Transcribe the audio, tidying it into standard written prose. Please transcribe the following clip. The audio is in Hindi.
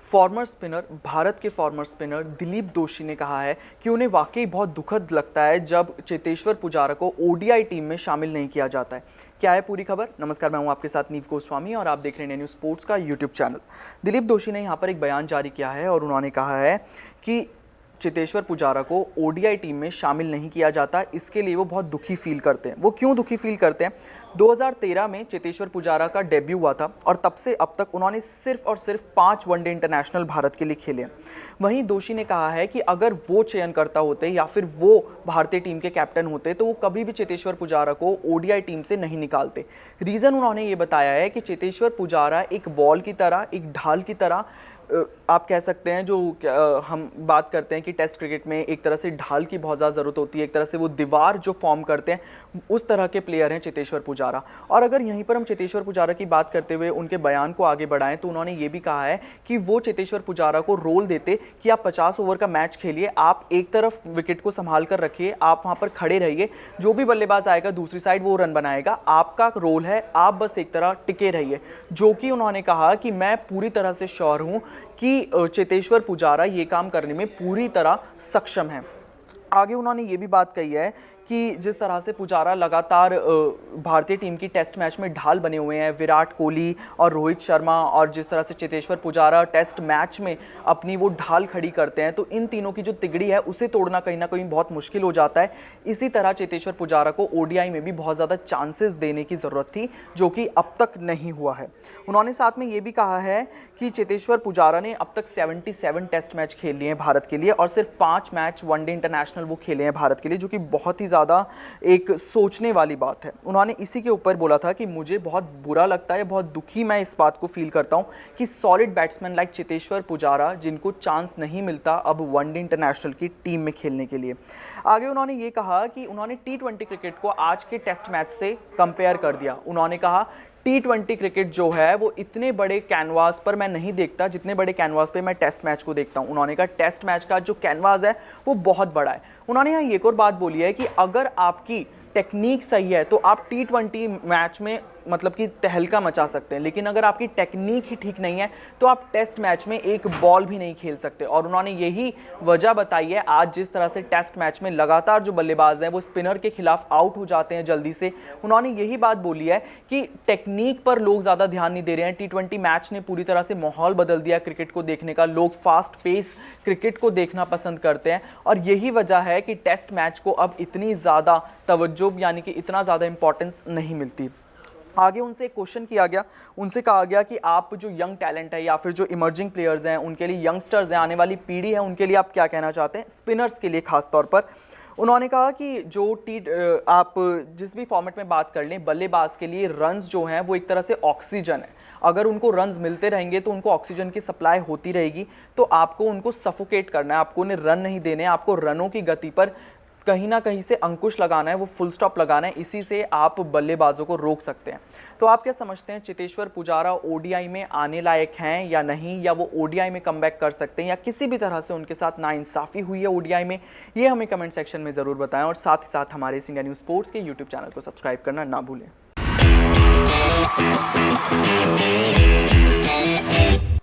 फॉर्मर स्पिनर भारत के फॉर्मर स्पिनर दिलीप दोशी ने कहा है कि उन्हें वाकई बहुत दुखद लगता है जब चेतेश्वर पुजारा को ओडीआई टीम में शामिल नहीं किया जाता है। क्या है पूरी खबर? नमस्कार, मैं हूं आपके साथ नीव गोस्वामी और आप देख रहे हैं न्यूज़ स्पोर्ट्स का यूट्यूब चैनल। दिलीप दोशी ने यहां पर एक बयान जारी किया है और उन्होंने कहा है कि चेतेश्वर पुजारा को ओडीआई टीम में शामिल नहीं किया जाता, इसके लिए वो बहुत दुखी फील करते हैं। वो क्यों दुखी फील करते हैं? 2013 में चेतेश्वर पुजारा का डेब्यू हुआ था और तब से अब तक उन्होंने सिर्फ और सिर्फ 5 वनडे इंटरनेशनल भारत के लिए खेले हैं। वहीं दोशी ने कहा है कि अगर वो चयनकर्ता होते या फिर वो भारतीय टीम के कैप्टन होते तो वो कभी भी चेतेश्वर पुजारा को ओडीआई टीम से नहीं निकालते। रीज़न उन्होंने ये बताया है कि चेतेश्वर पुजारा एक वॉल की तरह, एक ढाल की तरह, आप कह सकते हैं, जो हम बात करते हैं कि टेस्ट क्रिकेट में एक तरह से ढाल की बहुत ज़्यादा ज़रूरत होती है, एक तरह से वो दीवार जो फॉर्म करते हैं, उस तरह के प्लेयर हैं चेतेश्वर पुजारा। और अगर यहीं पर हम चेतेश्वर पुजारा की बात करते हुए उनके बयान को आगे बढ़ाएं तो उन्होंने ये भी कहा है कि वो चेतेश्वर पुजारा को रोल देते कि आप 50 ओवर का मैच खेलिए, आप एक तरफ विकेट को संभाल कर रखिए, आप वहाँ पर खड़े रहिए, जो भी बल्लेबाज आएगा दूसरी साइड वो रन बनाएगा, आपका रोल है, आप बस एक तरह टिके रहिए। जो कि उन्होंने कहा कि मैं पूरी तरह से श्योर हूँ कि चेतेश्वर पुजारा ये काम करने में पूरी तरह सक्षम है। आगे उन्होंने ये भी बात कही है कि जिस तरह से पुजारा लगातार भारतीय टीम की टेस्ट मैच में ढाल बने हुए हैं, विराट कोहली और रोहित शर्मा, और जिस तरह से चेतेश्वर पुजारा टेस्ट मैच में अपनी वो ढाल खड़ी करते हैं, तो इन तीनों की जो तिगड़ी है उसे तोड़ना कहीं ना कहीं बहुत मुश्किल हो जाता है। इसी तरह चेतेश्वर पुजारा को ओडीआई में भी बहुत ज़्यादा चांसेस देने की ज़रूरत थी, जो कि अब तक नहीं हुआ है। उन्होंने साथ में ये भी कहा है कि चेतेश्वर पुजारा ने अब तक 77 टेस्ट मैच खेल लिए हैं भारत के लिए और सिर्फ 5 मैच वनडे इंटरनेशनल वो खेले हैं भारत के लिए, जो कि बहुत ही ज़्यादा एक सोचने वाली बात है। उन्होंने इसी के ऊपर बोला था कि मुझे बहुत बुरा लगता है, बहुत दुखी मैं इस बात को फील करता हूं कि solid batsman like Cheteshwar Pujara, जिनको चांस नहीं मिलता अब वनडे इंटरनेशनल की टीम में खेलने के लिए। आगे उन्होंने ये कहा कि उन्होंने टी20 क्रिकेट को आज के टेस्ट मैच से कंपेयर कर दिया। उन्होंने कहा टी20 क्रिकेट जो है वो इतने बड़े कैनवास पर मैं नहीं देखता जितने बड़े कैनवास पे मैं टेस्ट मैच को देखता हूं। उन्होंने कहा टेस्ट मैच का जो कैनवास है वो बहुत बड़ा है। उन्होंने यहाँ एक और बात बोली है कि अगर आपकी टेक्निक सही है तो आप टी20 मैच में मतलब कि तहलका मचा सकते हैं, लेकिन अगर आपकी टेक्निक ही ठीक नहीं है तो आप टेस्ट मैच में एक बॉल भी नहीं खेल सकते। और उन्होंने यही वजह बताई है आज जिस तरह से टेस्ट मैच में लगातार जो बल्लेबाज हैं वो स्पिनर के खिलाफ आउट हो जाते हैं जल्दी से। उन्होंने यही बात बोली है कि टेक्निक पर लोग ज़्यादा ध्यान नहीं दे रहे हैं। टी20 मैच ने पूरी तरह से माहौल बदल दिया क्रिकेट को देखने का, लोग फास्ट पेस क्रिकेट को देखना पसंद करते हैं और यही वजह है कि टेस्ट मैच को अब इतनी ज़्यादा तवज्जो यानी कि इतना ज़्यादा इंपॉर्टेंस नहीं मिलती। आगे उनसे एक क्वेश्चन किया गया, उनसे कहा गया कि आप जो यंग टैलेंट है या फिर जो इमर्जिंग प्लेयर्स हैं, उनके लिए, यंगस्टर्स हैं, आने वाली पीढ़ी है, उनके लिए आप क्या कहना चाहते हैं, स्पिनर्स के लिए खास तौर पर। उन्होंने कहा कि जो आप जिस भी फॉर्मेट में बात कर लें, बल्लेबाज के लिए रन्स जो हैं वो एक तरह से ऑक्सीजन है। अगर उनको रन्स मिलते रहेंगे तो उनको ऑक्सीजन की सप्लाई होती रहेगी, तो आपको उनको सफोकेट करना है, आपको उन्हें रन नहीं देने, आपको रनों की गति पर कहीं ना कहीं से अंकुश लगाना है, वो फुल स्टॉप लगाना है। इसी से आप बल्लेबाजों को रोक सकते हैं। तो आप क्या समझते हैं, चेतेश्वर पुजारा ओडीआई में आने लायक हैं या नहीं, या वो ओडीआई में कमबैक कर सकते हैं, या किसी भी तरह से उनके साथ नाइंसाफ़ी हुई है ओडीआई में? ये हमें कमेंट सेक्शन में ज़रूर बताएं और साथ ही साथ हमारे इंडिया न्यूज़ स्पोर्ट्स के यूट्यूब चैनल को सब्सक्राइब करना ना भूलें।